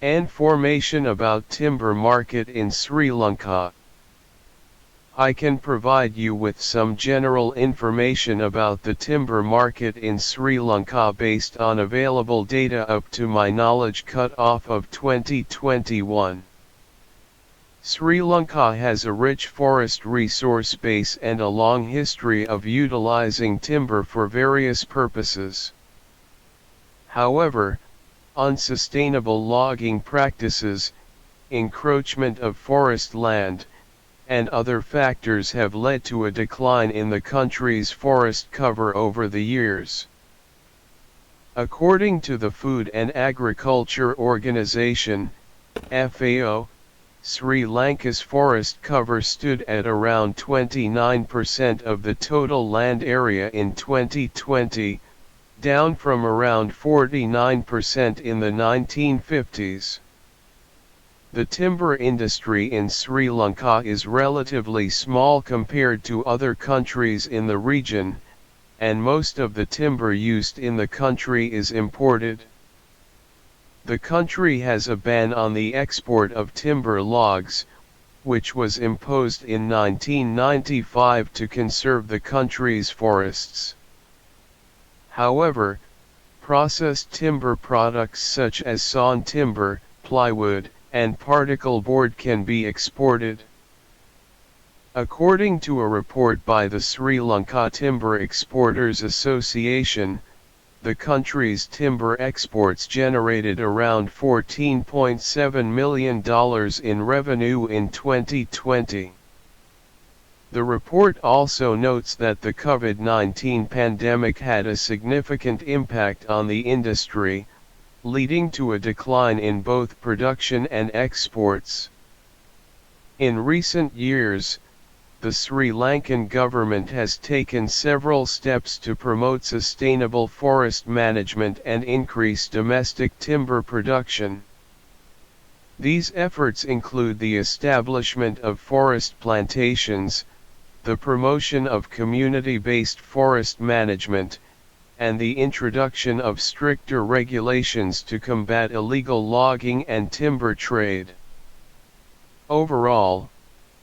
Information about timber market in Sri Lanka. I can provide you with some general information about the timber market in Sri Lanka based on available data up to my knowledge cut-off of 2021. Sri Lanka has a rich forest resource base and a long history of utilizing timber for various purposes. However, unsustainable logging practices, encroachment of forest land, and other factors have led to a decline in the country's forest cover over the years. According to the Food and Agriculture Organization, FAO, Sri Lanka's forest cover stood at around 29% of the total land area in 2020, down from around 49% in the 1950s. The timber industry in Sri Lanka is relatively small compared to other countries in the region, and most of the timber used in the country is imported. The country has a ban on the export of timber logs, which was imposed in 1995 to conserve the country's forests. However, processed timber products such as sawn timber, plywood, and particle board can be exported. According to a report by the Sri Lanka Timber Exporters Association, the country's timber exports generated around $14.7 million in revenue in 2020. The report also notes that the COVID-19 pandemic had a significant impact on the industry, leading to a decline in both production and exports. In recent years, the Sri Lankan government has taken several steps to promote sustainable forest management and increase domestic timber production. These efforts include the establishment of forest plantations, the promotion of community-based forest management, and the introduction of stricter regulations to combat illegal logging and timber trade. Overall,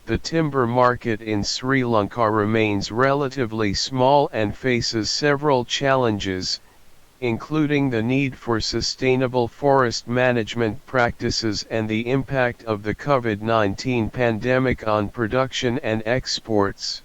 the timber market in Sri Lanka remains relatively small and faces several challenges, including the need for sustainable forest management practices and the impact of the COVID-19 pandemic on production and exports.